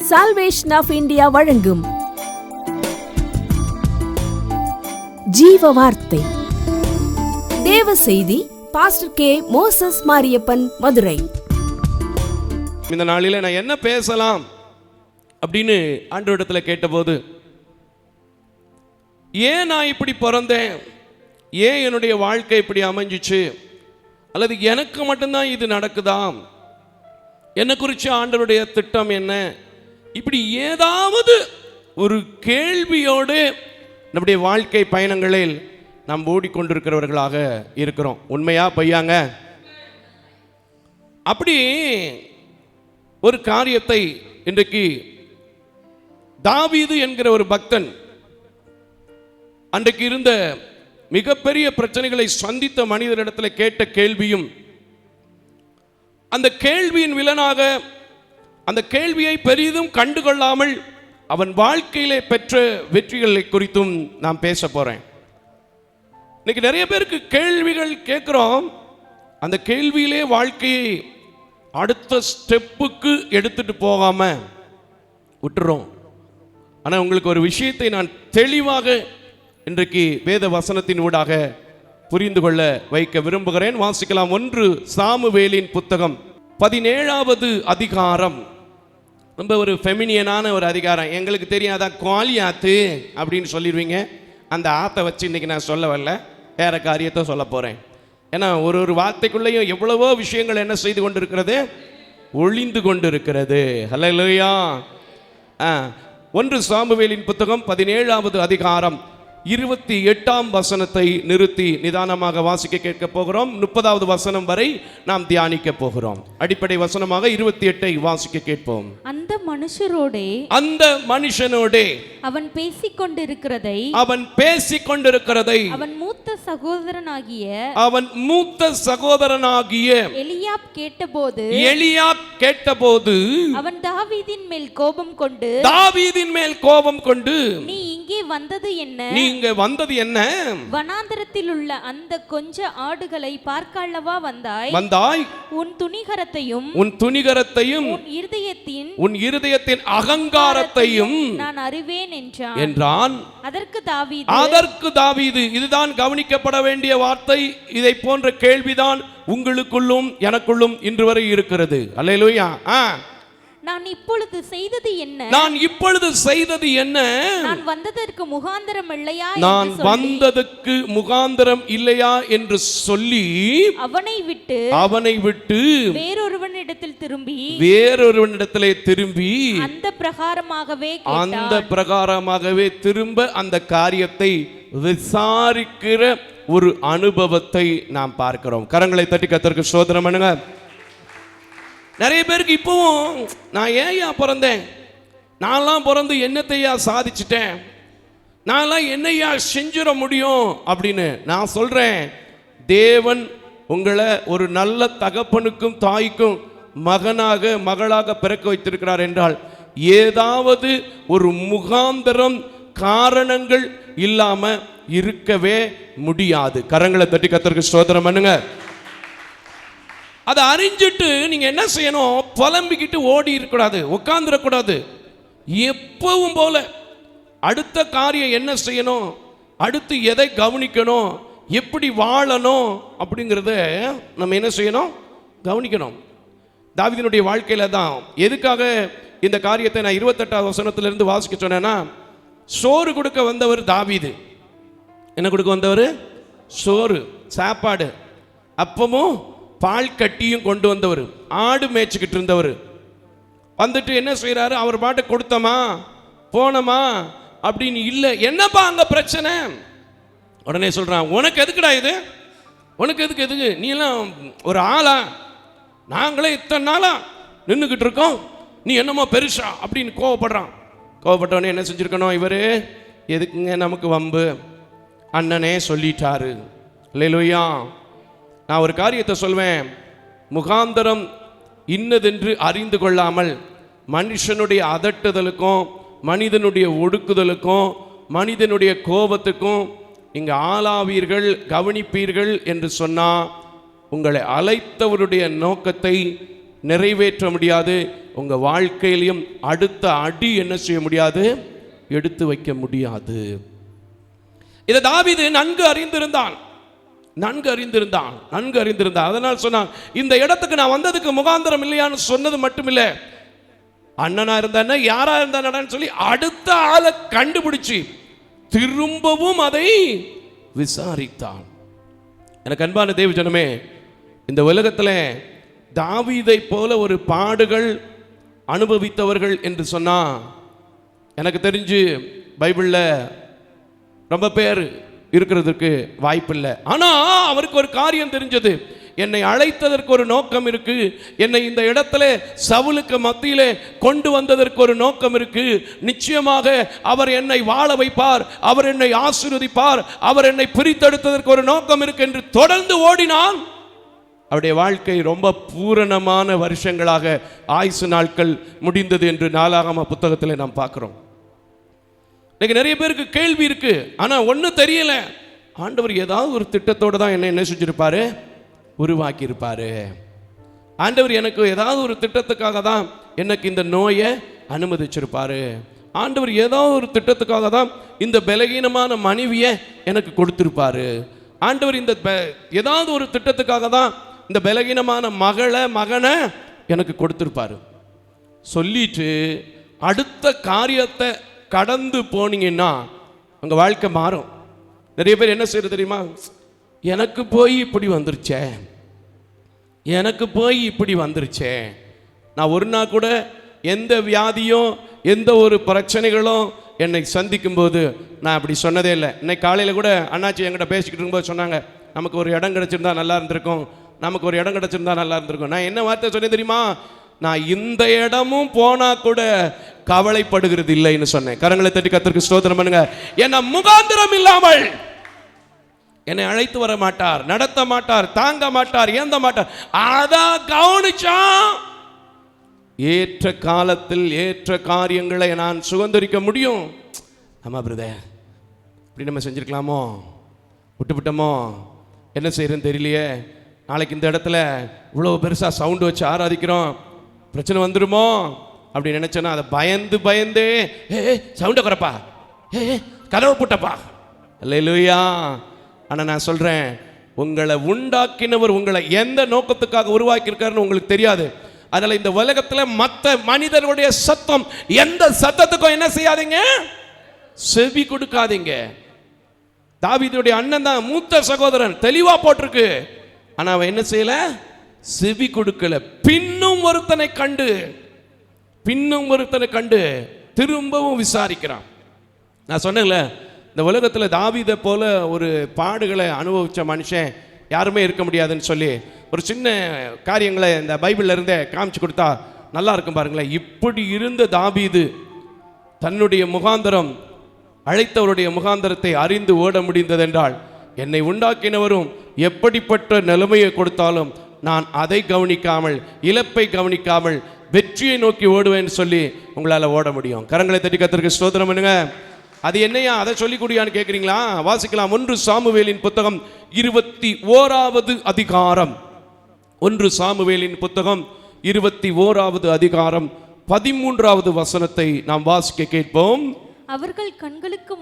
Salvation of India வழங்கும் ஜீவ வார்த்தை தேவ செய்தி. Pastor K. Moses Mariappan, Madurai. இந்த நாளில நான் என்ன பேசலாம் அப்படின்னு ஆண்டவரிடத்துல கேட்டபோது, ஏன் நான் இப்படி பிறந்தேன், ஏன் என்னுடைய வாழ்க்கை இப்படி அமைஞ்சிச்சு, அல்லது எனக்கு மட்டும்தான் இது நடக்குதா, என்ன குறித்து ஆண்டவருடைய திட்டம் என்ன, இப்படி ஏதாவது ஒரு கேள்வியோடு நம்முடைய வாழ்க்கை பயணங்களில் நாம் ஓடிக்கொண்டிருக்கிறவர்களாக இருக்கிறோம். உண்மையா பொய்யாங்க? அப்படி ஒரு காரியத்தை இன்றைக்கு தாவீது என்கிற ஒரு பக்தன் அன்றைக்கு இருந்த மிகப்பெரிய பிரச்சனைகளை சந்தித்த மனிதரிடத்தில் கேட்ட கேள்வியும், அந்த கேள்வியின் விலனாக அந்த கேள்வியை பெரிதும் கண்டுகொள்ளாமல் அவன் வாழ்க்கையிலே பெற்ற வெற்றிகளை குறித்தும் நான் பேச போறேன். இன்னைக்கு நிறைய பேருக்கு கேள்விகள் கேட்கிறோம், அந்த கேள்வியிலே வாழ்க்கையை அடுத்த ஸ்டெப்புக்கு எடுத்துட்டு போகாம விட்டுறோம். ஆனால் உங்களுக்கு ஒரு விஷயத்தை நான் தெளிவாக இன்றைக்கு வேத வசனத்தின் ஊடாக புரிந்து கொள்ள வைக்க விரும்புகிறேன். வாசிக்கலாம். 1 சாமுவேலின் புத்தகம் 17வது அதிகாரம். ரொம்ப ஒரு ஃபெமினியனான ஒரு அதிகாரம். எங்களுக்கு தெரியாதா குவாலியாத்து அப்படின்னு சொல்லிடுவீங்க. அந்த ஆத்தை வச்சு இன்னைக்கு நான் சொல்ல வரல, வேற காரியத்தை சொல்ல போறேன். ஏன்னா ஒரு வார்த்தைக்குள்ளேயும் எவ்வளவோ விஷயங்கள் என்ன செய்து கொண்டிருக்கிறது, ஒளிந்து கொண்டிருக்கிறது. ஹல்லேலூயா. 1 சாமுவேலின் புத்தகம் 17வது அதிகாரம் 28ஆம் வசனத்தை நிறுத்தி நிதானமாக வாசிக்க கேட்க போகிறோம். 30வது வசனம் வரை நாம் தியானிக்க போகிறோம். அடிப்படை வசனமாக 28ஐ வாசிக்க கேட்போம். அந்த மனுஷனோடே அவன் பேசிக்கொண்டிருக்கிறதை அவன் மூத்த சகோதரனாகிய எலியாப் கேட்டபோது அவன் தாவீதின் மேல் கோபம் கொண்டு நீ இங்கே வந்தது என்ன? வனாந்தரத்தில் உள்ள அந்த கொஞ்ச ஆடுகளை பார்க்க அல்லவா வந்தாய்? உன் துணிகரத்தையும் உன் இருதயத்தின் அகங்காரத்தையும் நான் அறிவேன் என்றான். அதற்கு தாவீது இதுதான் கவனிக்கப்பட வேண்டிய வார்த்தை. இதை போன்ற கேள்விதான் உங்களுக்குள்ளும் எனக்குள்ளும் இன்று வரை இருக்கிறது. அல்லேலூயா. நான் இப்பொழுது செய்தது என்ன? நான் வந்ததற்கு முகாந்தரம் இல்லையா என்று சொல்லி அவனை விட்டு வேறொருவனிடத்திலே திரும்பி அந்த பிரகாரமாகவே திரும்ப அந்த காரியத்தை விசாரிக்கிற ஒரு அனுபவத்தை நாம் பார்க்கிறோம். கரங்களை தட்டி கர்த்தருக்கு ஸ்தோத்திரம் பண்ணுங்க. நிறைய பேருக்கு இப்பவும் நான் ஏன் பிறந்தேன், நான்லாம் பிறந்து என்னத்தையா சாதிச்சிட்டேன், நான்லாம் என்னையா செஞ்சிட முடியும் அப்படின்னு நான் சொல்றேன். தேவன் உங்களை ஒரு நல்ல தகப்பனுக்கும் தாய்க்கும் மகளாக பிறக்க வைத்திருக்கிறார் என்றால் ஏதாவது ஒரு முகாந்தரம் காரணங்கள் இல்லாம இருக்கவே முடியாது. கரங்களை தட்டி கர்த்தருக்கு ஸ்தோத்திரம் பண்ணுங்க. அதை அறிஞ்சிட்டு நீங்க என்ன செய்யணும், புலம்பிக்கிட்டு ஓடி இருக்கக்கூடாது, உட்கார்ந்துடக்கூடாது. எப்பவும் போல அடுத்த காரியம் என்ன செய்யணும், அடுத்து எதை கவனிக்கணும், எப்படி வாழணும் அப்படிங்கிறத நம்ம என்ன செய்யணும், கவனிக்கணும். தாவீதினுடைய வாழ்க்கையில தான் எதுக்காக இந்த காரியத்தை நான் 28வது வசனத்திலிருந்து வாசிக்க சொன்னேன்னா, சோறு கொடுக்க வந்தவர் தாவீது. என்ன கொடுக்க வந்தவர்? சோறு, சாப்பாடு, அப்பமும் பால் கட்டியும் கொண்டு வந்தவர், ஆடு மேய்ச்சிக்கிட்டு இருந்தவர். வந்துட்டு என்ன செய்யறாரு, அவர் பாட்டு கொடுத்தமா போனமா அப்படின்னு இல்லை. என்னப்பா அங்க பிரச்சனை? உடனே சொல்றான், உனக்கு எதுக்குடா இது, உனக்கு எதுக்கு, நீ எல்லாம் ஒரு ஆளா, நாங்களே இத்தனை நாளா நின்றுக்கிட்டு இருக்கோம், நீ என்னமோ பெருசா அப்படின்னு கோவப்பட்டவனே என்ன செஞ்சிருக்கணும், இவரு எதுக்குங்க நமக்கு வம்பு, அண்ணனே சொல்லிட்டாரு. அல்லேலூயா. நான் ஒரு காரியத்தை சொல்வேன், முகாந்தரம் இன்னதென்று அறிந்து கொள்ளாமல் மனுஷனுடைய அதட்டுதலுக்கும் மனிதனுடைய ஒடுக்குதலுக்கும் மனிதனுடைய கோபத்துக்கும் இங்கே ஆளாவீர்கள், கவனிப்பீர்கள் என்று சொன்னால் உங்களை அழைத்தவருடைய நோக்கத்தை நிறைவேற்ற முடியாது, உங்க வாழ்க்கையிலையும் அடுத்த அடி என்ன செய்ய முடியாது, எடுத்து வைக்க முடியாது. இதை தாவீது நன்கு அறிந்திருந்தான். அதனால் சொன்னான், இந்த இடத்துக்கு நான் வந்ததுக்கு முகாந்திரம் இல்லையான்னு சொன்னது மட்டுமில்லை, அண்ணனா இருந்தா யாரா இருந்தான்னு சொல்லி அடுத்த ஆளை கண்டுபிடிச்சு திரும்பவும் அதை விசாரித்தான். எனக்கு அன்பான தேவ ஜனமே, இந்த உலகத்தில் தாவீதை போல ஒரு பாடுகள் அனுபவித்தவர்கள் என்று சொன்னா எனக்கு தெரிஞ்சு பைபிளில் ரொம்ப பேர் இருக்கிறதுக்கு வாய்ப்பில்லை. ஆனா அவருக்கு ஒரு காரியம் தெரிஞ்சது, என்னை அழைத்ததற்கு ஒரு நோக்கம் இருக்கு, என்னை இந்த இடத்துல சவுலுக்கு மத்தியிலே கொண்டு வந்ததற்கு ஒரு நோக்கம் இருக்கு. நிச்சயமாக அவர் என்னை வாழ வைப்பார், அவர் என்னை ஆசீர்வதிப்பார், அவர் என்னை பிரித்தெடுத்ததற்கு ஒரு நோக்கம் இருக்கு என்று தொடர்ந்து ஓடினான். அவருடைய வாழ்க்கை ரொம்ப பூரணமான வருஷங்களாக ஆயுசு நாட்கள் முடிந்தது என்று நாளாகம புத்தகத்தில் நாம் பார்க்கிறோம். இன்னைக்கு நிறைய பேருக்கு கேள்வி இருக்கு, ஆனா ஒன்றும் தெரியல. ஆண்டவர் ஏதாவது ஒரு திட்டத்தோடு தான் என்ன செஞ்சிருப்பாரு, உருவாக்கி இருப்பாரு. ஆண்டவர் எனக்கு ஏதாவது ஒரு திட்டத்துக்காக தான் எனக்கு இந்த நோயை அனுமதிச்சிருப்பாரு. ஆண்டவர் ஏதாவது ஒரு திட்டத்துக்காக தான் இந்த பலகீனமான மனைவியை எனக்கு கொடுத்திருப்பாரு. ஆண்டவர் இந்த ஏதாவது ஒரு திட்டத்துக்காக தான் இந்த பலகீனமான மகனை எனக்கு கொடுத்திருப்பாரு சொல்லிட்டு அடுத்த காரியத்தை கடந்து போனீங்கன்னா உங்க வாழ்க்கை மாறும். நிறைய பேர் என்ன செய்யறது தெரியுமா, எனக்கு போய் இப்படி வந்துருச்சே, நான் ஒரு நாள் கூட எந்த வியாதியும் எந்த ஒரு பிரச்சனைகளும் என்னை சந்திக்கும் போது நான் அப்படி சொன்னதே இல்லை. இன்னைக்கு காலையில் கூட அண்ணாச்சி என்கிட்ட பேசிக்கிட்டு இருக்கும்போது சொன்னாங்க, நமக்கு ஒரு இடம் கிடைச்சிருந்தா நல்லா இருந்திருக்கும். நான் என்ன வார்த்தை சொன்னேன் தெரியுமா, நான் இந்த இடமும் போனா கூட கவலைப்படுகிறது இல்லைன்னு சொன்னேன். கரங்களை தட்டி கர்த்தருக்கு ஸ்தோத்திரம் பண்ணுங்க. என்ன முகாந்திரம் இல்லாமல் என்னை அழைத்து வர மாட்டார், நடத்த மாட்டார், தாங்க மாட்டார், ஏந்த மாட்டார். அதான் கவனிச்சா ஏற்ற காலத்தில் ஏற்ற காரியங்களை நான் சுதந்திரிக்க முடியும். ஆமா பிரதர், இப்படி நம்ம செஞ்சிருக்கலாமோ, விட்டுவிட்டோமோ, என்ன செய்யறேன்னு தெரியலையே, நாளைக்கு இந்த இடத்துல இவ்வளோ பெருசாக சவுண்டு வச்சு ஆராதிக்கிறோம், பிரச்சனை வந்துடுமோ அப்படி நினைச்சேன்னா அதை பயந்தே சவுண்டை குறைப்பா, கதவை போட்டப்பா, அல்லேலூயா. ஆனால் நான் சொல்கிறேன், உங்களை உண்டாக்கினவர் உங்களை எந்த நோக்கத்துக்காக உருவாக்கியிருக்காருன்னு உங்களுக்கு தெரியாது. அதனால இந்த உலகத்தில் மற்ற மனிதர்களுடைய சத்தம் எந்த சத்தத்துக்கும் என்ன செய்யாதீங்க, செவி கொடுக்காதீங்க. தாவீதுடைய அண்ணன் தான் மூத்த சகோதரன், தெளிவா போட்டிருக்கு. ஆனா அவன் என்ன செய்யல, செவி கொடுக்கல. பின்னும் ஒருத்தனை கண்டு திரும்பவும் விசாரிக்கிறான். நான் சொன்னேன்ல, இந்த உலகத்தில் தாவீதை போல ஒரு பாடுகளை அனுபவிச்ச மனுஷன் யாருமே இருக்க முடியாதுன்னு சொல்லி ஒரு சின்ன காரியங்களை இந்த பைபிள்ல இருந்தே காமிச்சு கொடுத்தா நல்லா இருக்கும் பாருங்களேன். இப்படி இருந்த தாவீது தன்னுடைய முகாந்தரம், அழைத்தவருடைய முகாந்தரத்தை அறிந்து ஓட முடிந்தது என்றால், என்னை உண்டாக்கினவரும் எப்படிப்பட்ட நிலைமையை கொடுத்தாலும் நான் அதை கவனிக்காமல், இழப்பை கவனிக்காமல் வெற்றியை நோக்கி ஓடுவேன்னு சொல்லி உங்களால் ஓட முடியும். கரங்களை தட்டி கர்த்தருக்கு ஸ்தோத்திரம் பண்ணுங்க. அது என்னையா அதை சொல்லிக்கூடியான்னு கேட்குறீங்களா? வாசிக்கலாம். 1 சாமுவேலின் புத்தகம் 21வது அதிகாரம். 1 சாமுவேலின் புத்தகம் 21வது அதிகாரம் 13வது வசனத்தை நாம் வாசிக்க கேட்போம். அவர்கள் கண்களுக்கு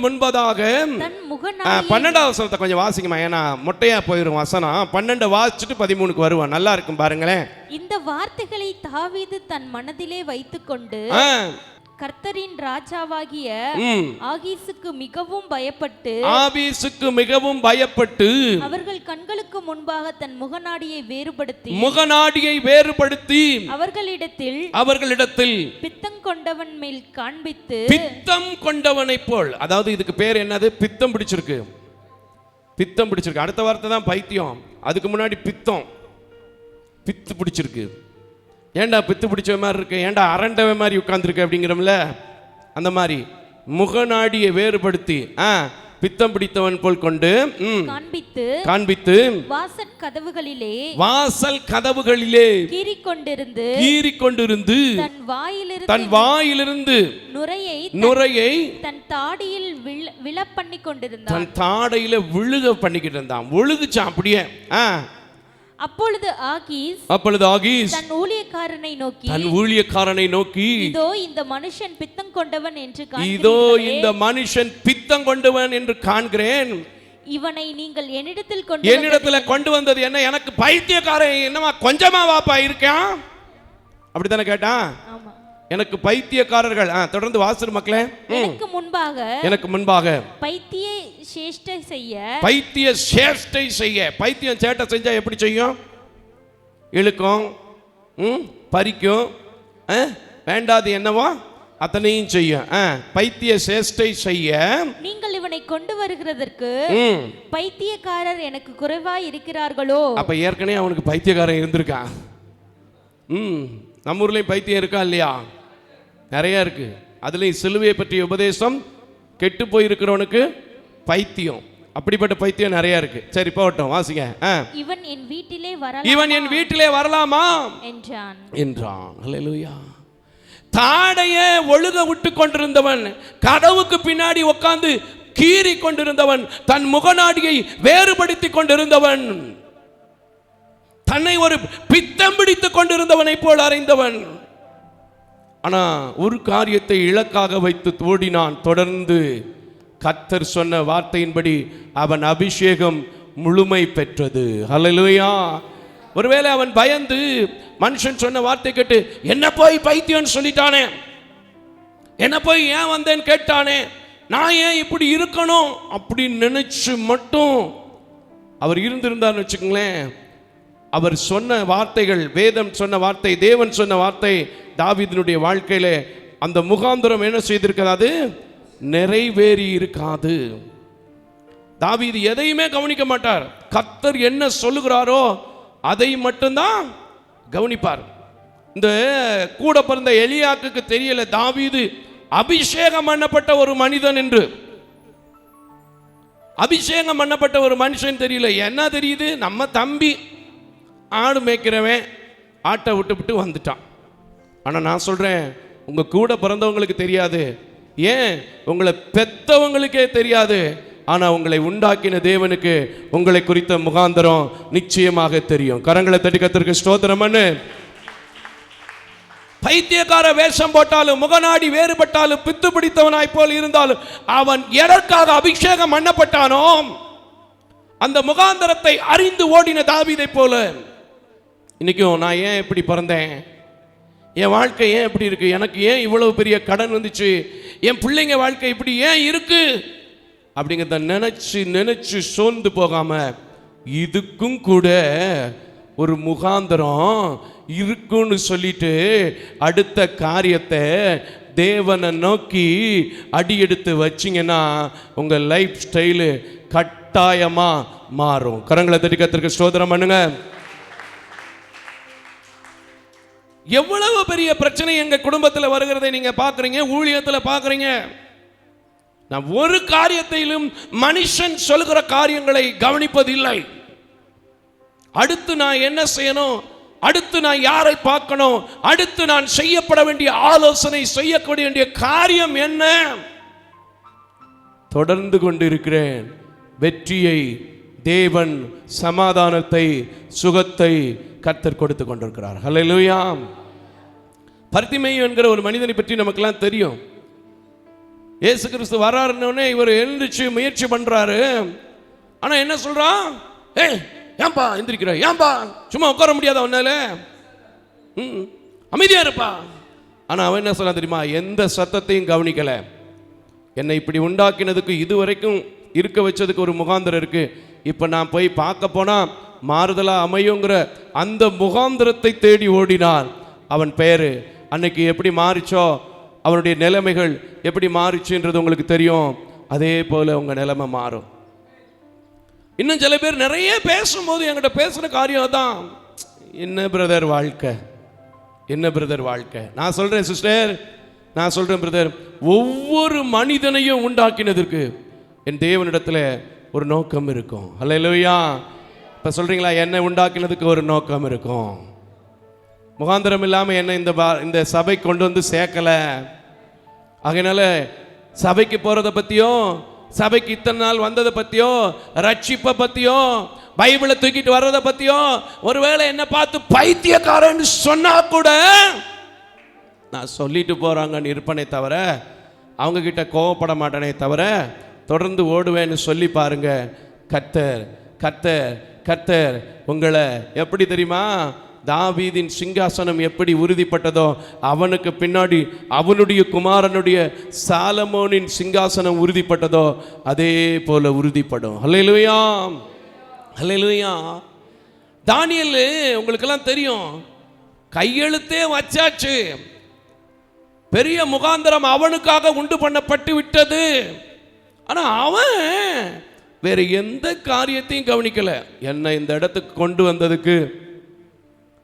முன்பதாக தன் முகநாடியை 12வது வசனத்தை கொஞ்சம் வாசிக்குமா, ஏன்னா மொட்டையா போயிடும் வசனம். 12 வாசிச்சுட்டு 13க்கு வருவான், நல்லா இருக்கும் பாருங்களேன். இந்த வார்த்தைகளை தாவீது தன் மனதிலே வைத்துக்கொண்டு கர்த்தரின் ராஜாவாகிய ஆகீசுக்கு மிகவும் பயப்பட்டு அவர்கள் கண்களுக்கு முன்பாக தன் முகநாடியை வேறுபடுத்தி அவர்களிடத்தில் பித்தம் கொண்டவன் மேல் காண்பித்து, பித்தம் கொண்டவனை போல், அதாவது இதுக்கு பேர் என்னது, பித்தம் பிடிச்சிருக்கு. அடுத்த வார்த்தை தான் பைத்தியம், அதுக்கு முன்னாடி பித்து பிடிச்சிருக்கு. ஏண்டா பித்து பிடிச்ச மாதிரி இருக்கு, ஏண்டா அரண்டவ மாதிரி உட்கார்ந்துருக்கு அப்படிங்கிறோம்ல, அந்த மாதிரி முகநாடியை வேறுபடுத்தி பித்தம் பிடித்தவன் போல் கொண்டு காண்பித்து வாசல் கதவுகளிலே கீறிக்கொண்டிருந்து தன் வாயிலிருந்து நுரையை தன் தாடியில் விழ பண்ணி கொண்டிருந்தான். தன் தாடையில விழுக பண்ணிக்கிட்டு இருந்தான். விழுகுச்சான் அப்படியே. அப்பொழுது ஆகீஸ் தன் ஊழியக்காரனை நோக்கி இதோ இந்த மனுஷன் பித்தம் கொண்டவன் என்று காண்கிறேன். இவனை நீங்கள் என்னிடத்தில் கொண்டு வந்தது என்ன? எனக்கு பைத்தியக்காரன் என்னமா கொஞ்சமா வாப்பா இருக்கான் அப்படித்தானே கேட்டான். எனக்கு பைத்தியக்காரர்கள். தொடர்ந்து வாசிரு மக்களே. எனக்கு முன்பாக பைத்திய சேஷ்டை செய்ய. பைத்தியம் சேட்டை செஞ்சா எப்படி செய்யும்? இழுக்கும், பறிக்கும், வேண்டாது என்னவோ அத்தனையும் செய்யும். பைத்திய சேஷ்டை செய்ய நீங்கள் இவனை கொண்டு வருகிறதற்கு பைத்தியக்காரர் எனக்கு குறைவாய் இருக்கிறார்களோ? அப்ப ஏற்கனவே அவனுக்கு பைத்தியக்காரன் இருந்திருக்கான். நம்ம ஊர்லயும் பைத்தியம் இருக்கா இல்லையா? நிறைய இருக்கு. அதுலயும் சிலுவையை பற்றிய உபதேசம் கெட்டு போயிருக்கிறவனுக்கு பைத்தியம். அப்படிப்பட்ட பைத்தியம் நிறைய இருக்கு. சரி போகட்டும், வாசிங்க. இவன் என் வீட்டிலே வரலாமா என்றான். அல்லேலூயா. தாடைய ஒழுக விட்டு கொண்டிருந்தவன், கதவுக்கு பின்னாடி உட்கார்ந்து கீறி கொண்டிருந்தவன், தன் முகநாடியை வேறுபடுத்தி கொண்டிருந்தவன், தன்னை ஒரு பித்தம் பிடித்துக் கொண்டிருந்தவனை போல் அறைந்தவன். ஆனா ஒரு காரியத்தை இலக்காக வைத்து ஓடினான். தொடர்ந்து கர்த்தர் சொன்ன வார்த்தையின்படி அவன் அபிஷேகம் முழுமை பெற்றது. ஹல்லேலூயா. ஒருவேளை அவன் பயந்து மனுஷன் சொன்ன வார்த்தை கேட்டு என்ன போய் பைத்தியம் சொல்லிட்டானே, என்ன போய் ஏன் வந்தேன்னு கேட்டானே, நான் ஏன் இப்படி இருக்கணும் அப்படின்னு நினைச்சு மட்டும் அவர் இருந்திருந்தார்னு வச்சுக்கங்களேன், அவர் சொன்ன வார்த்தைகள், வேதம் சொன்ன வார்த்தை, தேவன் சொன்ன வார்த்தை தாவீதினுடைய வாழ்க்கையில அந்த முகாந்திரம் என்ன செய்திருக்காது? நிறைவேறி இருக்காது. தாவீது எதையுமே கவனிக்க மாட்டார். கர்த்தர் என்ன சொல்லுகிறாரோ அதை மட்டும்தான் கவனிப்பார். இந்த கூட பிறந்த எலியாக்குக்கு தெரியல தாவீது அபிஷேகம் பண்ணப்பட்ட ஒரு மனிதன் என்று. அபிஷேகம் பண்ணப்பட்ட ஒரு மனுஷன் தெரியல. என்ன தெரியுது? நம்ம தம்பி ஆடு மேய்க்கிறவன் ஆட்டை விட்டு வந்துட்டான். ஆனால் நான் சொல்கிறேன், உங்கள் கூட பிறந்தவங்களுக்கு தெரியாது, ஏன் உங்களை பெத்தவங்களுக்கே தெரியாது. ஆனால் உங்களை உண்டாக்கின தேவனுக்கு உங்களை குறித்த முகாந்தரம் நிச்சயமாக தெரியும். கரங்களை தட்டி கர்த்தருக்கு ஸ்தோத்திரம் பண்ணு. பைத்தியக்கார வேஷம் போட்டாலும், முகநாடி வேறுபட்டாலும், பித்து பிடித்தவனாய் போல் இருந்தாலும், அவன் எதற்காக அபிஷேகம் பண்ணப்பட்டானோ அந்த முகாந்தரத்தை அறிந்து ஓடின தாவீதை போல இன்னைக்கும் நான் ஏன் இப்படி பிறந்தேன், என் வாழ்க்கை ஏன் இப்படி இருக்கு, எனக்கு ஏன் இவ்வளவு பெரிய கடன் வந்துச்சு, என் பிள்ளைங்க வாழ்க்கை இப்படி ஏன் இருக்கு அப்படிங்கிறத நினைச்சு நினைச்சு சோர்ந்து போகாம இதுக்கும் கூட ஒரு முகாந்தரம் இருக்குன்னு சொல்லிட்டு அடுத்த காரியத்தை தேவனை நோக்கி அடி எடுத்து வச்சிங்கன்னா உங்க லைஃப் ஸ்டைலு கட்டாயமா மாறும். கரங்களை தட்டி கர்த்தருக்கு ஸ்தோத்திரம் பண்ணுங்க. எவ்வளவு பெரிய பிரச்சனை எங்க குடும்பத்தில் வருகிறதை நீங்க பாக்குறீங்க, ஊழியத்தில் பாக்குறீங்க. நான் ஒரு காரியத்திலும் மனுஷன் சொல்கிற காரியங்களை கவனிப்பதில்லை. அடுத்து நான் என்ன செய்யணும், அடுத்து நான் யாரை பார்க்கணும், அடுத்து நான் செய்யப்பட வேண்டிய ஆலோசனை, செய்யக்கூடிய வேண்டிய காரியம் என்ன, தொடர்ந்து கொண்டிருக்கிறேன். வெற்றியை தேவன், சமாதானத்தை, சுகத்தை கர்த்தர் கொடுத்து கொண்டிருக்கிறார். ஹல்லேலூயா. பர்திமேயு என்கிற ஒரு மனிதனை பற்றி நமக்கெல்லாம் தெரியும். இயேசு கிறிஸ்து வராருன்னே இவர் எழுந்திருச்சு முயற்சி பண்றாரு. ஆனா என்ன சொல்றான்? ஏன்பா எந்திரிக்கிற, ஏன்பா சும்மா உட்கார முடியாத உன்னால, அமைதியா இருப்பா. ஆனா அவன் என்ன சொல்றான் தெரியுமா? எந்த சத்தத்தையும் கவனிக்கல. என்னை இப்படி உண்டாக்கினதுக்கு, இதுவரைக்கும் இருக்க வச்சதுக்கு ஒரு முகாந்திரம் இருக்கு. இப்ப நான் போய் பார்க்க போனா மாறுதலா அமையுங்கிற அந்த முகாந்திரத்தை தேடி ஓடினான். அவன் பெயரு அன்னைக்கு எப்படி மாறிச்சோ, அவனுடைய நிலைமைகள் எப்படி மாறிச்சுன்றது உங்களுக்கு தெரியும். அதே போல உங்க நிலைமை மாறும். இன்னும் சில பேர் நிறைய பேசும்போது என்கிட்ட பேசுற காரியம் தான், என்ன பிரதர் வாழ்க்கை, என்ன பிரதர் வாழ்க்கை. நான் சொல்றேன் சிஸ்டர், நான் சொல்றேன் பிரதர், ஒவ்வொரு மனிதனையும் உண்டாக்கினதற்கு என் தேவனிடத்துல ஒரு நோக்கம் இருக்கும். ஹல்லேலூயா. இப்ப சொல்றீங்களா, என்னை உண்டாக்கினதுக்கு ஒரு நோக்கம் இருக்கும். முகாந்திரம் இல்லாம என்ன இந்த சபை கொண்டு வந்து சேர்க்கல. அதனால சபைக்கு போறதை பத்தியும் சபைக்கு இத்தனை நாள் வந்ததை பத்தியோ, ரட்சிப்பை பத்தியோ, பைபிளை தூக்கிட்டு வர்றதை பத்தியோ, ஒருவேளை என்ன பார்த்து பைத்தியக்காரன்னு சொன்னா கூட நான் சொல்லிட்டு போறாங்கன்னு இருப்பனே தவிர, அவங்க கிட்ட கோவப்பட மாட்டேனே தவிர, தொடர்ந்து ஓடுவேன்னு சொல்லி பாருங்க. கர்த்தர் கர்த்தர் கர்த்தர் உங்களை எப்படி தெரியுமா, தாவீதின் சிங்காசனம் எப்படி உறுதிப்பட்டதோ அவனுக்கு பின்னாடி அவனுடைய குமாரனுடைய சாலமோனின் சிங்காசனம் உறுதிப்பட்டதோ அதே போல உறுதிப்படும். ஹல்லேலூயா ஹல்லேலூயா. தானியேல் உங்களுக்கெல்லாம் தெரியும், கையெழுத்தே வச்சாச்சு, பெரிய முகாந்தரம் அவனுக்காக உண்டு பண்ணப்பட்டு விட்டது. ஆனா அவன் வேற எந்த காரியத்தையும் கவனிக்கல. என்ன இந்த இடத்துக்கு கொண்டு வந்ததுக்கு,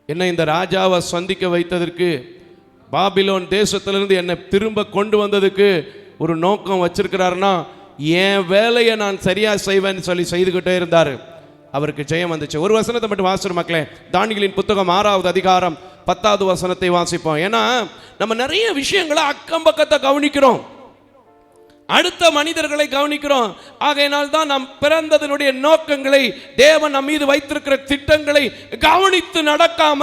என்ன இந்த ராஜாவை சந்திக்க வைத்ததற்கு, பாபிலோன் தேசத்திலிருந்து என்னை திரும்ப கொண்டு வந்ததுக்கு ஒரு நோக்கம் வச்சிருக்கிறாருன்னா, என் வேலையை நான் சரியா செய்வேன்னு சொல்லி செய்துகிட்டே இருந்தாரு. அவருக்கு ஜெயம் வந்துச்சு. ஒரு வசனத்தை மட்டும் வாசிக்கிற மக்களே, தானியேலின் புத்தகம் 6வது அதிகாரம் 10வது வசனத்தை வாசிப்போம். ஏன்னா நம்ம நிறைய விஷயங்களை அக்கம் பக்கத்தை கவனிக்கிறோம், அடுத்த மனிதர்களை கவனிக்கிறோம். ஆகையினால் தான் நாம் பிறந்ததனுடைய நோக்கங்களை, தேவன் நம் மீது வைத்திருக்கிற திட்டங்களை கவனித்து நடக்காம,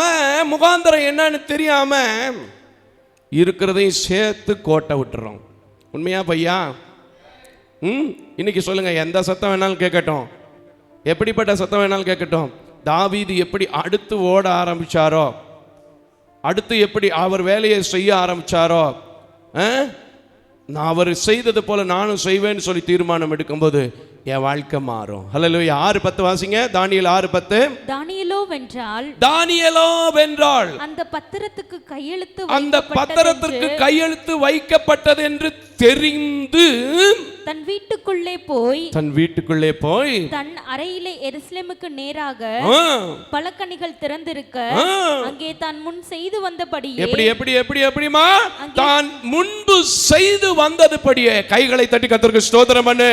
முகாந்தரம் என்னன்னு தெரியாம இருக்கிறதையும் சேர்த்து கோட்டை விட்டுறோம். உண்மையா பையா? இன்னைக்கு சொல்லுங்க, எந்த சத்தம் வேணாலும் கேட்கட்டும், எப்படிப்பட்ட சத்தம் வேணாலும் கேட்கட்டும், தாவீது எப்படி அடுத்து ஓட ஆரம்பிச்சாரோ, அடுத்து எப்படி அவர் வேலையை செய்ய ஆரம்பிச்சாரோ, நான் அவர் செய்தது போல நானும் செய்வேன்னு சொல்லி தீர்மானம் எடுக்கும்போது என் வாழ்க்கை மாறும். ஹல்லேலூயா. 6:10 வாசிங்க. தானியேல் 6:10. தானியேலோ வென்றால், தானியேலோ வென்றால், அந்த பத்திரத்துக்கு கையெழுத்து வைக்கப்பட்டது என்று தெரிந்து தன் வீட்டுக்குள்ளே போய் தன் அறையிலே எருசலேமுக்கு நேராக பலகணிகள் திறந்திருக்க, அங்கே தான் முன் செய்து வந்தபடியே, எப்படிமா தான் முன்பு செய்து வந்ததுபடியே. கைகளை தட்டி கர்த்தருக்கு ஸ்தோத்திரம் பண்ணு.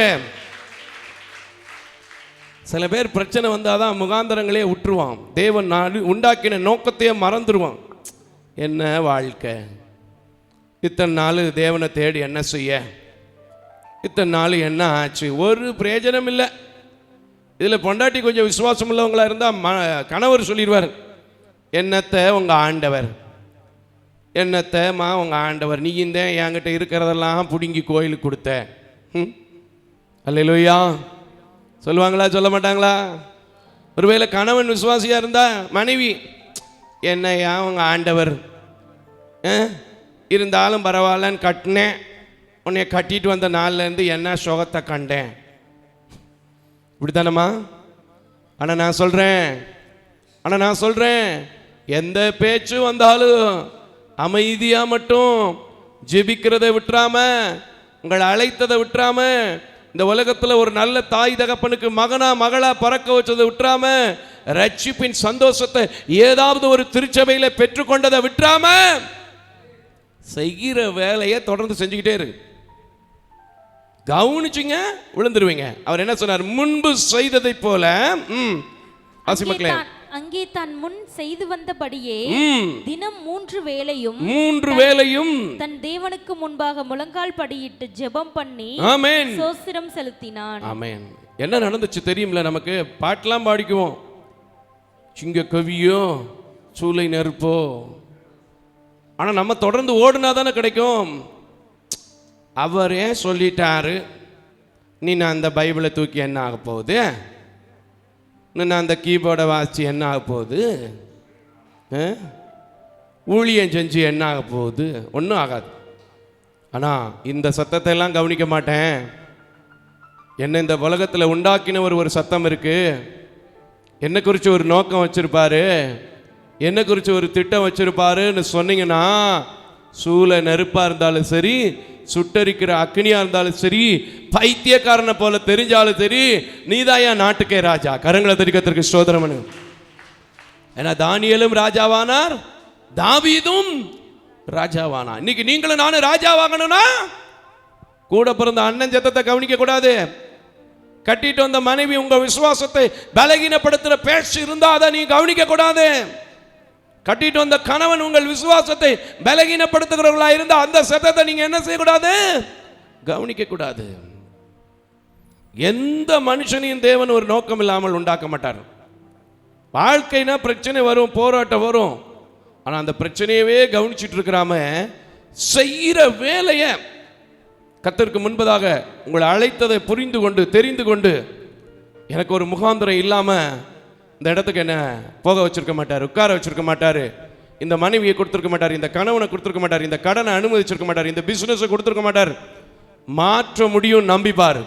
சில பேர் பிரச்சனை வந்தாதான் முகாந்தரங்களே விட்டுருவான், தேவன் நாடு உண்டாக்கின நோக்கத்தையே மறந்துடுவான். என்ன வாழ்க்கை, இத்தனை நாள் தேவனை தேடி என்ன செய்ய, இத்தனை நாள் என்ன ஆச்சு, ஒரு பிரயோஜனம் இல்லை. இதில் பொண்டாட்டி கொஞ்சம் விசுவாசம் உள்ளவங்களா இருந்தால் கணவர் சொல்லிடுவார், என்னத்தை உங்கள் ஆண்டவர், என்னத்தைம்மா உங்கள் ஆண்டவர், நீ இந்த என்கிட்ட இருக்கிறதெல்லாம் பிடுங்கி கோயிலுக்கு கொடுத்த. அல்லேலூயா சொல்லுவாங்களா, சொல்ல மாட்டாங்களா? ஒருவேளை கணவன் விசுவாசியா இருந்தா மனைவி, என்னையா உங்கள் ஆண்டவர், இருந்தாலும் பரவாயில்லன்னு கட்டினேன், உன்னை கட்டிட்டு வந்த நாள்லேருந்து என்ன சுகத்தை கண்டேன். இப்படித்தானம்மா? ஆனால் நான் சொல்கிறேன், எந்த பேச்சு வந்தாலும் அமைதியாக மட்டும் ஜெபிக்கிறதை விட்டுறாம, உங்களை அழைத்ததை விட்டுறாம, இந்த உலகத்தில் ஒரு நல்ல தாய் தகப்பனுக்கு மகனா மகளா பறக்க வச்சதை விட்டுறாம, ரட்சிப்பின் சந்தோஷத்தை ஏதாவது ஒரு திருச்சபையில பெற்றுக்கொண்டதை விட்டுறாம, செய்கிற வேலையை தொடர்ந்து செஞ்சுக்கிட்டே இருக்கு. கவனிச்சுங்க, விழுந்துருவீங்க. அவர் என்ன சொன்னார்? முன்பு செய்ததை போல. அங்கே தான் முன் செய்து வந்தபடியே தினம் 3 வேளையும் தன் தேவனுக்கு முன்பாக முழங்கால் படியிட்டு ஜெபம் பண்ணி ஸ்தோத்திரம் செலுத்தினான். ஆமென். என்ன நடந்துச்சு தெரியும்ல? நமக்கு பாட்டெல்லாம் பாடிக்குவோம், சிங்க கவியோ சூளை நெருப்போ. ஆனா நம்ம தொடர்ந்து ஓடுனா தானே கிடைக்கும். அவரே சொல்லிட்டாரு, நீ நான் அந்த பைபிளை தூக்கி என்ன ஆக போகுது, நான் அந்த கீபோர்டை வாசிச்சு என்ன ஆக போகுது, ஊழியம் செஞ்சு என்ன ஆக போகுது, ஒன்றும் ஆகாது. ஆனால் இந்த சத்தத்தை எல்லாம் கவனிக்க மாட்டேன். என்ன இந்த உலகத்தில் உண்டாக்கினவர் ஒரு சத்தம் இருக்கு, என்ன குறித்து ஒரு நோக்கம் வச்சிருப்பாரு, என்ன குறித்து ஒரு திட்டம் வச்சிருப்பாருன்னு சொன்னீங்கன்னா, சூளை நெருப்பாக இருந்தாலும் சரி, சுட்டரிக்கிற அக்னியா இருந்தாலும் சரி, பைத்தியக்காரனை போல தெரிஞ்சாலும் சரி, நீதான் என் நாட்டுக்கே ராஜா. கரங்களை தரிக்கத்திற்கு ஸ்தோத்திரம். ஏன்னா தானியேலும் ராஜாவானார், தாவீதும் ராஜாவானார். இன்னைக்கு நீங்களும் நானும் ராஜாவாகணும்னா கூட பிறந்த அண்ணன் சத்தத்தை கவனிக்க கூடாது. கட்டிட்டு வந்த மனைவி உங்க விசுவாசத்தை பலகீனப்படுத்துற பேச்சு இருந்தா அதை நீ கவனிக்க கூடாது. கட்டிட்டு வந்த கணவன் உங்கள் விசுவாசத்தை பலகீனப்படுத்துகிறவர்களா இருந்தா அந்த சத்தத்தை நீங்க என்ன செய்யக்கூடாது, கவனிக்க கூடாது. எந்த மனுஷனையும் தேவன் ஒரு நோக்கம் இல்லாமல் உண்டாக்க மாட்டார். வாழ்க்கைனா பிரச்சனை வரும், போராட்டம் வரும். ஆனால் அந்த பிரச்சனையவே கவனிச்சுட்டு இருக்கிறாம செய்கிற வேலையை கர்த்தருக்கு முன்பதாக உங்களை அழைத்ததை புரிந்து கொண்டு தெரிந்து கொண்டு, எனக்கு ஒரு முகாந்திரம் இல்லாமல் இந்த இடத்துக்கு என்ன போக வச்சிருக்க மாட்டார், உட்கார வச்சிருக்க மாட்டார், இந்த மனைவியை கொடுத்துருக்க மாட்டார், இந்த கணவனை கொடுத்துருக்க மாட்டார், இந்த கடனை அனுமதிச்சிருக்க மாட்டார், இந்த பிஸ்னஸை கொடுத்துருக்க மாட்டார். மாற்ற முடியும், நம்பிப்பார்,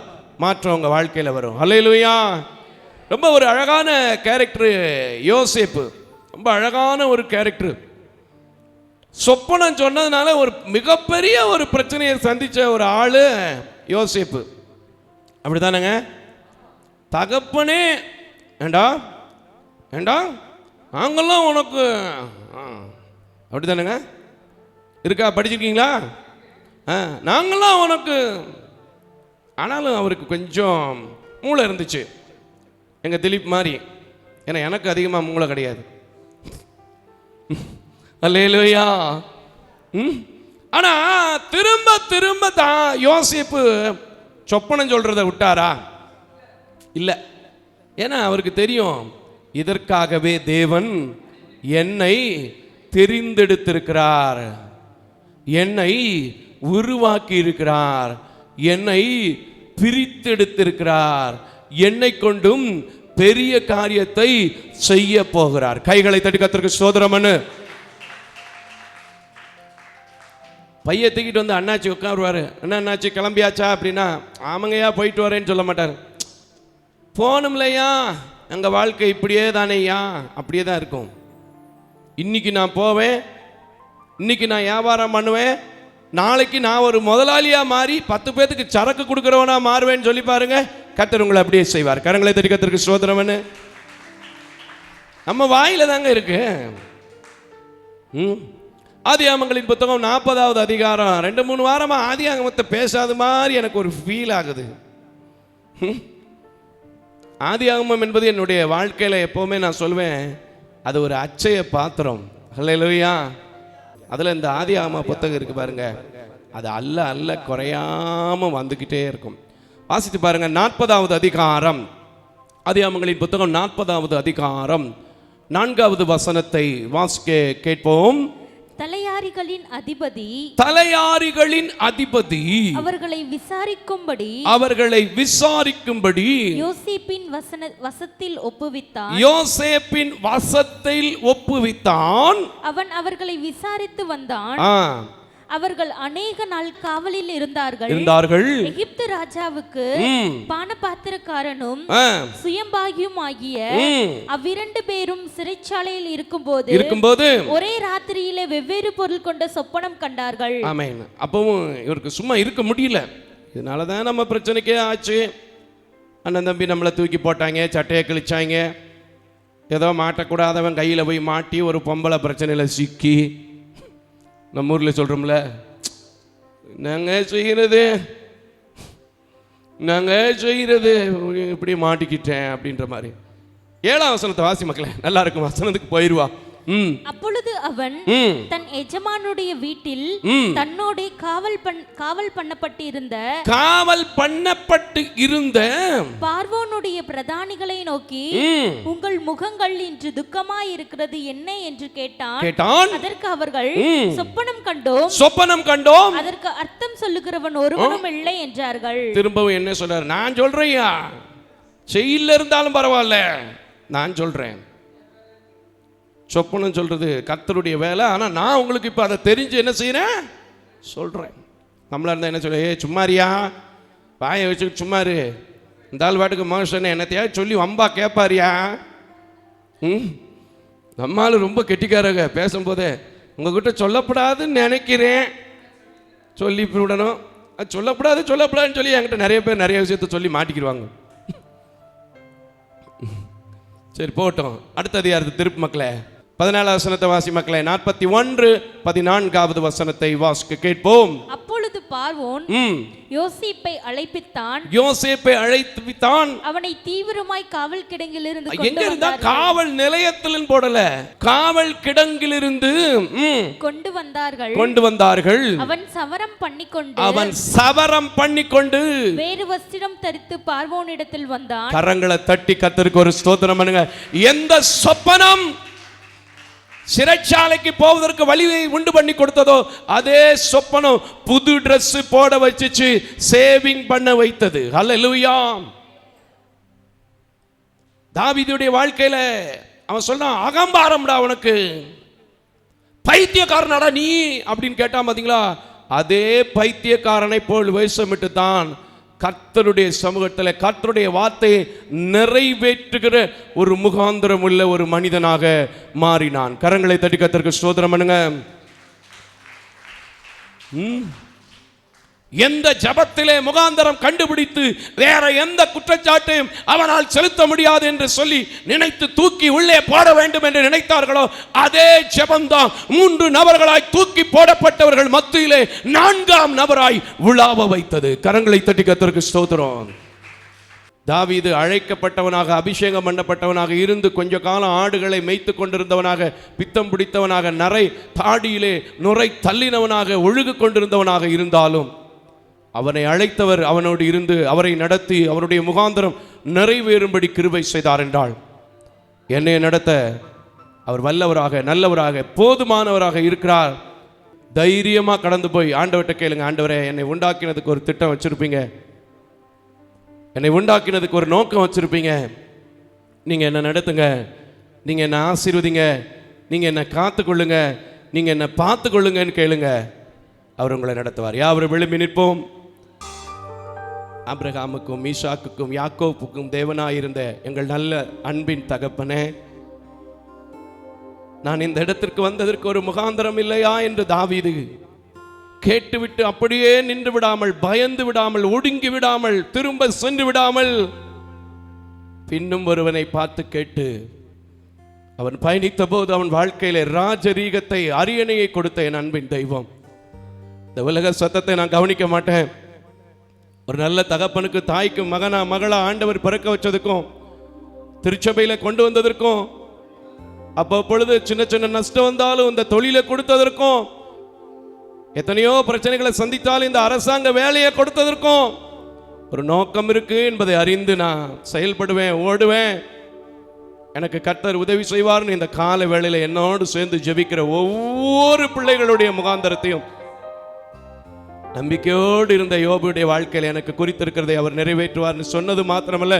மாற்றம் உங்கள் வாழ்க்கையில் வரும். அல்லேலூயா. ரொம்ப ஒரு அழகான கேரக்டர் யோசேப்பு, ரொம்ப அழகான ஒரு கேரக்டர். சொப்பனம் சொன்னதுனால ஒரு மிகப்பெரிய ஒரு பிரச்சனையை சந்திச்ச ஒரு ஆளு யோசேப்பு. அப்படிதானங்க? தகப்பனே ஏண்டா ஏண்டா நாங்கெல்லாம் உனக்கு அப்படிதானங்க இருக்கா? படிச்சிருக்கீங்களா? நாங்கெல்லாம் உனக்கு. ஆனாலும் அவருக்கு கொஞ்சம் மூளை இருந்துச்சு, எங்கள் திலீப் மாதிரி. ஏன்னா எனக்கு அதிகமாக மூளை கிடையாது. அல்லேலூயா. ஆனா திரும்ப திரும்ப தான் யோசேப்பு சொப்பனம் சொல்றதை விட்டாரா? இல்ல. ஏன்னா அவருக்கு தெரியும், இதற்காகவே தேவன் என்னை தெரிந்தெடுத்திருக்கிறார், என்னை உருவாக்கி இருக்கிறார், என்னை பிரித்தெடுத்திருக்கிறார், என்னை கொண்டும் பெரிய காரியத்தை செய்ய போகிறார். கைகளை தட்டி கர்த்தருக்கு ஸ்தோத்திரம். பைய தூக்கிட்டு வந்து அண்ணாச்சி உட்காருவாரு. என்ன அண்ணாச்சி கிளம்பியாச்சா அப்படின்னா, ஆமாங்கய்யா போயிட்டு வரேன்னு சொல்ல மாட்டார். போகணும்லையா, எங்கள் வாழ்க்கை இப்படியே தானேயா, அப்படியே தான் இருக்கும். இன்னைக்கு நான் போவேன், இன்னைக்கு நான் வியாபாரம் பண்ணுவேன், நாளைக்கு நான் ஒரு முதலாளியா மாறி 10 பேத்துக்கு சரக்கு கொடுக்குறவனா மாறுவேன்னு சொல்லி பாருங்க. கர்த்தர் உங்களை அப்படியே செய்வார். கரங்களை தட்டி கர்த்தருக்கு ஸ்தோத்திரம். நம்ம வாயில தாங்க இருக்கு. ஆதியாகமங்களின் புத்தகம் 40வது அதிகாரம். 2-3 வாரமா ஆதியாகமத்தை பேசாத மாதிரி எனக்கு ஒரு ஃபீல் ஆகுது. ஆதியாகமம் என்பது என்னுடைய வாழ்க்கையில் எப்போவுமே நான் சொல்வேன், அது ஒரு அச்சய பாத்திரம். அல்லேலூயா. அதில் இந்த ஆதியாகம புத்தகம் இருக்கு பாருங்க, அது அல்ல அல்ல குறையாம வந்துக்கிட்டே இருக்கும். வாசித்து பாருங்க. 40வது அதிகாரம், ஆதியாகமங்களின் புத்தகம் 40வது அதிகாரம் 4வது வசனத்தை வாசிக்க கேட்போம். தலையாரிகளின் அதிபதி அவர்களை விசாரிக்கும்படி யோசேப்பின் வசத்தில் ஒப்புவித்தான். அவன் அவர்களை விசாரித்து வந்தான். அவர்கள் அநேக நாள் காவலில் இருந்தார்கள். எகிப்து ராஜாவுக்கு பானபாத்திரக்காரனும் சுயம்பாகியும் ஆகிய அவ்விரண்டு பேரும் சிறைச்சாலையில் இருக்கும்போது ஒரே ராத்திரியிலே வெவ்வேறு பொருள் கொண்ட சொப்பனம் கண்டார்கள். ஆமென். அப்பவும் இவருக்கு சும்மா இருக்க முடியல. இதனாலதான் நம்ம பிரச்சனைக்கே ஆச்சு. அண்ணன் தம்பி நம்மளை தூக்கி போட்டாங்க, சட்டையை கிழிச்சாங்க, ஏதோ மாட்டக்கூடாதவன் கையில் போய் மாட்டி ஒரு பொம்பளை பிரச்சனையில் சிக்கி, நம்ம ஊரில் சொல்கிறோம்ல, நாங்கள் செய்கிறது இப்படி மாட்டிக்கிட்டேன் அப்படின்ற மாதிரி. 7ஆம் வசனத்தை வாசி மக்களே, நல்லா இருக்கும். வசனத்துக்கு போயிடுவா. அப்பொழுது அவன் தன் எஜமானுடைய வீட்டில் தன்னோட காவல் பண்ணப்பட்டு இருந்த பார்வோனுடைய பிரதானிகளை நோக்கி, உங்கள் முகங்கள் இன்று துக்கமாய் இருக்கிறது என்ன என்று கேட்டான். அதற்கு அவர்கள், சொப்பனம் கண்டோம், அதற்கு அர்த்தம் சொல்லுகிறவன் ஒருவனும் இல்லை என்றார்கள். திரும்பவும் என்ன சொல்றாரு? நான் சொல்றேன்யா, செயல்ல இருந்தாலும் பரவாயில்ல, நான் சொல்றேன். சொப்பனம் சொல்றது கர்த்தருடைய வேலை. ஆனால் நான் உங்களுக்கு இப்போ அதை தெரிஞ்சு என்ன செய்யறேன் சொல்றேன். நம்மளா இருந்தா என்ன சொல்ல, சும்மாரியா, வாயை வச்சுக்கிட்டு சும்மாரு, இந்த ஆள் வாட்டுக்கு மனுஷன் என்னத்தையா சொல்லி வம்பா கேட்பாரியா. நம்மளால ரொம்ப கெட்டிக்காரங்க. பேசும்போதே உங்ககிட்ட சொல்லப்படாதுன்னு நினைக்கிறேன், சொல்லி விடணும். சொல்லப்படாதுன்னு சொல்லி என்கிட்ட நிறைய பேர் நிறைய விஷயத்த சொல்லி மாட்டிக்கிடுவாங்க. சரி போட்டோம். அடுத்த அதிகாரத்தை திருப்பு மக்களே, 14வது வசனத்தை வாசி மக்களே. 41-14வது வசனத்தை வாசிக்க கேட்போம். அப்பொழுது பார்வோன் யோசேப்பை அழைப்பித்தான். அவனை தீவிரமாய் காவல் கிடங்கிலிருந்து எங்க இருந்தா? காவல் நிலையத்திலும் போடல, காவல் கிடங்கிலிருந்து கொண்டு வந்தார்கள். அவன் சவரம் பண்ணிக்கொண்டு வேறு வஸ்திரம் தரித்து பார்வோனிடத்தில் வந்தான். கரங்களை தட்டி கர்த்தருக்கு ஒரு ஸ்தோத்திரம் பண்ணுங்க. எந்த சொப்பனம் சிறைச்சாலைக்கு போவதற்கு வழியை உண்டு பண்ணி கொடுத்ததோ அதே சொப்பனம் புது Dress போட வச்சுச்சு, சேவிங் பண்ண வைத்தது. ஹல்லேலூயா. தாவீதுடைய வாழ்க்கையில அவன் சொன்னான், அகம்பாரம்டா உனக்கு, பைத்தியக்காரனடா நீ அப்படின்னு கேட்டான் பாத்தீங்களா? அதே பைத்தியக்காரனை போல் வேஷமிட்டு தான் கர்த்தருடைய சமூகத்தில் கர்த்தருடைய வார்த்தையை நிறைவேற்றுகிற ஒரு முகாந்திரம் உள்ள ஒரு மனிதனாக மாறினான். கரங்களை தட்டி கர்த்தருக்கு ஸ்தோத்திரம் பண்ணுங்க. எந்த ஜபத்திலே முகாந்தரம் கண்டுபிடித்து வேற எந்த குற்றச்சாட்டையும் அவனால் செலுத்த முடியாது என்று சொல்லி நினைத்து தூக்கி உள்ளே போட வேண்டும் என்று நினைத்தார்களோ அதே ஜபம்தான் 3 நபர்களாய் தூக்கி போடப்பட்டவர்கள் மத்தியிலே 4ஆம் நபராய் உலாவ வைத்தது. கரங்களை தட்டி கர்த்தருக்கு ஸ்தோத்திரம். தாவீது அழைக்கப்பட்டவனாக, அபிஷேகம் பண்ணப்பட்டவனாக இருந்து கொஞ்ச காலம் ஆடுகளை மேய்த்து கொண்டிருந்தவனாக, பித்தம் பிடித்தவனாக, நரை தாடியிலே நுரை தள்ளினவனாக, ஒழுகு கொண்டிருந்தவனாக இருந்தாலும் அவனை அழைத்தவர் அவனோடு இருந்து அவரை நடத்தி அவருடைய முகாந்திரம் நிறைவேறும்படி கிருபை செய்தார் என்றால், என்னை நடத்த அவர் வல்லவராக, நல்லவராக, போதுமானவராக இருக்கிறார். தைரியமா கடந்து போய் ஆண்டவர்கிட்ட கேளுங்க, ஆண்டவரே என்னை உண்டாக்கினதுக்கு ஒரு திட்டம் வச்சிருப்பீங்க, என்னை உண்டாக்கினதுக்கு ஒரு நோக்கம் வச்சிருப்பீங்க, நீங்க என்ன நடத்துங்க, நீங்க என்ன ஆசீர்வதிங்க, நீங்க என்ன காத்துக்கொள்ளுங்க, நீங்க என்ன பார்த்து கொள்ளுங்கன்னு கேளுங்க, அவர் உங்களை நடத்துவார். யாவரும் விழும்பி நிற்போம். ஆபிரகாமுக்கும் ஈசாக்குக்கும் யாக்கோப்புக்கும் தேவனாயிருந்த எங்கள் நல்ல அன்பின் தகப்பனே, நான் இந்த இடத்திற்கு வந்ததற்கு ஒரு முகாந்திரம் இல்லையா என்று தாவீது கேட்டுவிட்டு அப்படியே நின்று விடாமல், பயந்து விடாமல், ஒடுங்கி விடாமல், திரும்ப சென்று விடாமல், பின்னும் ஒருவனை பார்த்து கேட்டு அவன் பயணித்த போது அவன் வாழ்க்கையில ராஜரீகத்தை, அரியணையை கொடுத்த என் அன்பின் தெய்வம். இந்த உலக சத்தத்தை நான் கவனிக்க மாட்டேன். ஒரு நல்ல தகப்பனுக்கு, தாய்க்கு, மகனா மகளா ஆண்டவர் பிறக்க வச்சதுக்கும், திருச்சபையில கொண்டு வந்ததற்கும், அப்பொழுது சின்ன சின்ன நஷ்டம் வந்தாலும் இந்த தொழிலை கொடுத்ததற்கும், எத்தனையோ பிரச்சனைகளை சந்தித்தாலும் இந்த அரசாங்க வேலையை கொடுத்ததற்கும் ஒரு நோக்கம் இருக்கு என்பதை அறிந்து நான் செயல்படுவேன், ஓடுவேன். எனக்கு கர்த்தர் உதவி செய்வார்னு இந்த கால வேளையில என்னோடு சேர்ந்து ஜெபிக்கிற ஒவ்வொரு பிள்ளைகளுடைய முகாந்தரத்தையும் நம்பிக்கையோடு இருந்த யோபுடைய வாழ்க்கையில் எனக்கு குறித்திருக்கிறதை அவர் நிறைவேற்றுவார்னு சொன்னது மாத்திரமல்ல,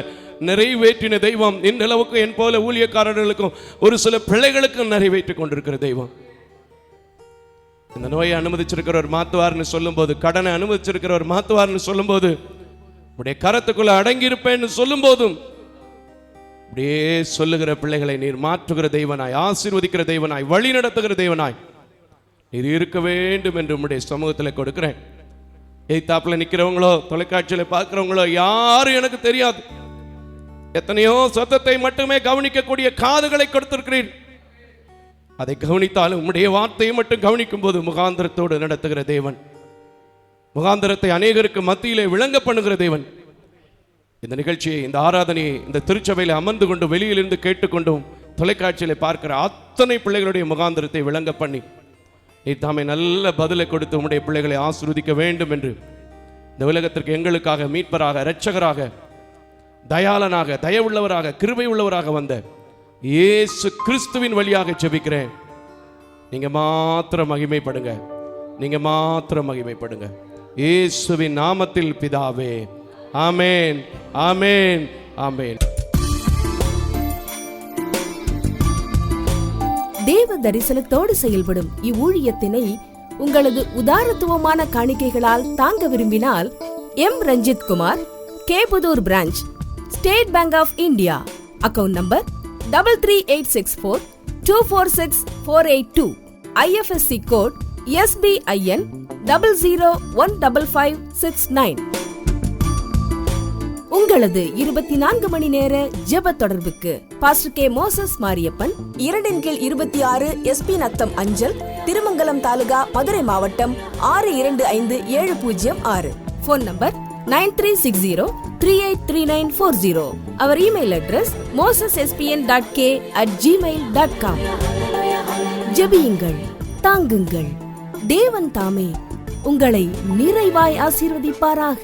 நிறைவேற்றின தெய்வம் இந்நிலவுக்கும் என் போல ஊழியக்காரர்களுக்கும் ஒரு சில பிள்ளைகளுக்கும் நிறைவேற்றி கொண்டிருக்கிற தெய்வம். இந்த நோயை அனுமதிச்சிருக்கிறவர் மாத்துவார்னு சொல்லும் போது, கடனை அனுமதிச்சிருக்கிறவர் மாத்துவார்னு சொல்லும் போது, உடைய கரத்துக்குள்ள அடங்கி இருப்பேன்னு சொல்லும் போதும் அப்படியே சொல்லுகிற பிள்ளைகளை நீர் மாற்றுகிற தெய்வனாய், ஆசீர்வதிக்கிற தெய்வனாய், வழி நடத்துகிற தெய்வனாய் நீர் இருக்க வேண்டும் என்று உம்முடைய சமூகத்தில் கொடுக்கிறேன். எய்தாப்புல நிற்கிறவங்களோ, தொலைக்காட்சியில பார்க்கிறவங்களோ யாரும் எனக்கு தெரியாது. எத்தனையோ சத்தத்தை மட்டுமே கவனிக்கக்கூடிய காதுகளை கொடுத்திருக்கிறீர். அதை கவனித்தாலும் உம்முடைய வார்த்தையை மட்டும் கவனிக்கும் போது முகாந்திரத்தோடு நடத்துகிற தேவன், முகாந்திரத்தை அநேகருக்கு மத்தியிலே விளங்க பண்ணுகிற தேவன். இந்த நிகழ்ச்சியை, இந்த ஆராதனையை இந்த திருச்சபையில் அமர்ந்து கொண்டு வெளியிலிருந்து கேட்டுக்கொண்டும் தொலைக்காட்சியில பார்க்கிற அத்தனை பிள்ளைகளுடைய முகாந்திரத்தை விளங்க பண்ணி நீர் தாமே நல்ல பதிலை கொடுத்து உம்முடைய பிள்ளைகளை ஆசீர்வதிக்க வேண்டும் என்று இந்த உலகத்திற்கு எங்களுக்காக மீட்பராக, இரட்சகராக, தயாளனாக, தயவுள்ளவராக, கிருபை உள்ளவராக வந்த இயேசு கிறிஸ்துவின் வழியாக ஜெபிக்கிறேன். நீங்க மாத்திரம் மகிமைப்படுங்க, நீங்க மாத்திரம் மகிமைப்படுங்க. இயேசுவின் நாமத்தில் பிதாவே, ஆமென், ஆமென், ஆமென். தேவ தரிசனத்தோடு செயல்படும் இவ்வூழியத்தினை உங்களது உதாரத்துவமான காணிக்கைகளால் தாங்க விரும்பினால் M Ranjith Kumar, Kepudur branch, state bank of India, account number 3386424648, IFSC code SBIN 00155669. உங்களது 24 மணி நேர ஜெப தொடர்புக்கு pastor K Moses Mariappan, 2/26 SP Natham அஞ்சல், திருமங்கலம் தாலுகா, மதுரை மாவட்டம் 625706. Phone number 9360383940. அவர் இமெயில் அட்ரஸ் mosespn.k@gmail.com. ஜெபியுங்கள், தாங்குங்கள். தேவன் தாமே உங்களை நிறைவாய் ஆசீர்வதிப்பாராக.